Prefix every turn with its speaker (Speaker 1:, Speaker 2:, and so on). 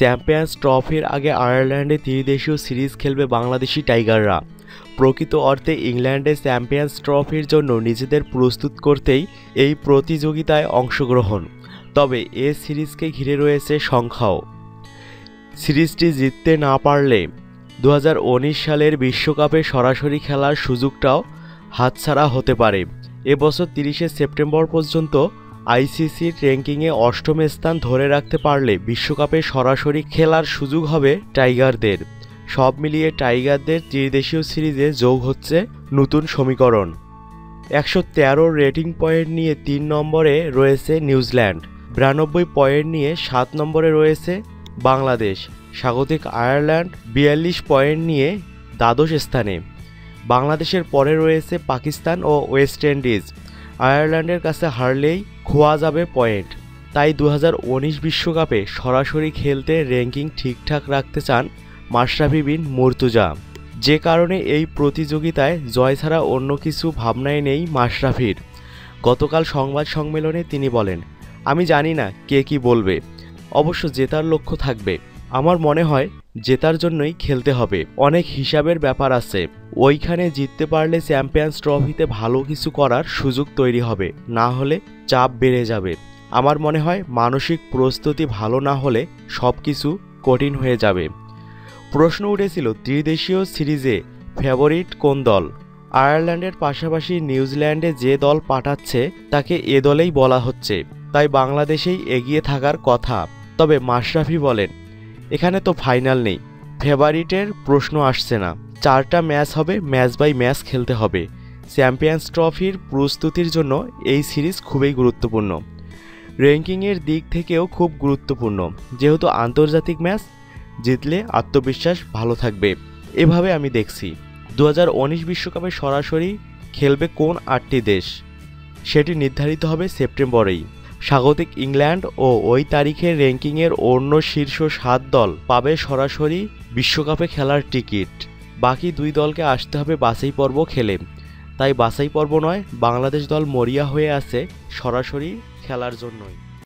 Speaker 1: Champions ট্রফির আগে আয়ারল্যান্ডে ত্রিদেশীয় সিরিজ খেলবে বাংলাদেশি টাইগাররা। প্রকৃত অর্থে ইংল্যান্ডে চ্যাম্পিয়ন্স ট্রফির জন্য নিজেদের প্রস্তুত করতেই এই প্রতিযোগিতায় অংশগ্রহণ। তবে এ সিরিজকে ঘিরে রয়েছে সংখ্যাও। সিরিজটি জিততে না পারলে 2019 সালের বিশ্বকাপে সরাসরি খেলার সুযোগটাও হাতছাড়া হতে পারে। এবছর 30শে সেপ্টেম্বর পর্যন্ত আইসিসির র্যাঙ্কিংয়ে অষ্টম স্থান ধরে রাখতে পারলে বিশ্বকাপে সরাসরি খেলার সুযোগ হবে টাইগারদের। সব মিলিয়ে টাইগারদের ত্রিদেশীয় সিরিজে যোগ হচ্ছে নতুন সমীকরণ। 113 রেটিং পয়েন্ট নিয়ে 3 নম্বরে রয়েছে নিউজিল্যান্ড, 92 পয়েন্ট নিয়ে 7 নম্বরে রয়েছে বাংলাদেশ। স্বাগতিক আয়ারল্যান্ড 42 পয়েন্ট নিয়ে দ্বাদশ স্থানে। বাংলাদেশের পরে রয়েছে পাকিস্তান ও ওয়েস্ট ইন্ডিজ। আয়ারল্যান্ডের কাছে হারলেই খোয়া যাবে পয়েন্ট। তাই 2019 বিশ্বকাপে সরাসরি খেলতে র্যাঙ্কিং ঠিকঠাক রাখতে চান মাশরাফি বিন মুর্তজা। যে কারণে এই প্রতিযোগিতায় জয় ছাড়া অন্য কিছু ভাবনায় নেই মাশরাফির। গতকাল সংবাদ সম্মেলনে তিনি বলেন, আমি জানি না কে কি বলবে, অবশ্য জেতার লক্ষ্য থাকবে। আমার মনে হয় জেতার জন্যই খেলতে হবে। অনেক হিসাবের ব্যাপার আছে, ওইখানে জিততে পারলে চ্যাম্পিয়ন্স ট্রফিতে ভালো কিছু করার সুযোগ তৈরি হবে, না হলে চাপ বেড়ে যাবে। আমার মনে হয় মানসিক প্রস্তুতি ভালো না হলে সব কিছু কঠিন হয়ে যাবে। প্রশ্ন উঠেছিল ত্রিদেশীয় সিরিজে ফেভারিট কোন দল। আয়ারল্যান্ডের পাশাপাশি নিউজিল্যান্ডে যে দল পাঠাচ্ছে তাকে এ দলেই বলা হচ্ছে, তাই বাংলাদেশেই এগিয়ে থাকার কথা। তবে মাশরাফি বলেন, এখানে তো ফাইনাল নেই, ফেভারিটের প্রশ্ন আসছে না। 4টা ম্যাচ হবে, ম্যাচ বাই ম্যাচ খেলতে হবে। চ্যাম্পিয়ন্স ট্রফির প্রস্তুতির জন্য এই সিরিজ খুবই গুরুত্বপূর্ণ। র্যাঙ্কিংয়ের দিক থেকেও খুব গুরুত্বপূর্ণ, যেহেতু আন্তর্জাতিক ম্যাচ, জিতলে আত্মবিশ্বাস ভালো থাকবে। এভাবে আমি দেখছি 2019 বিশ্বকাপে সরাসরি খেলবে কোন 8টি দেশ, সেটি নির্ধারিত হবে সেপ্টেম্বরেই। স্বাগতিক ইংল্যান্ড ও ওই তারিখের র্যাঙ্কিংয়ের অন্য শীর্ষ 7 দল পাবে সরাসরি বিশ্বকাপে খেলার টিকিট। বাকি 2 দলকে আসতে হবে বাছাই পর্ব খেলে। তাই বাছাই পর্ব নয়, বাংলাদেশ দল মরিয়া হয়ে আছে সরাসরি খেলার জন্যই।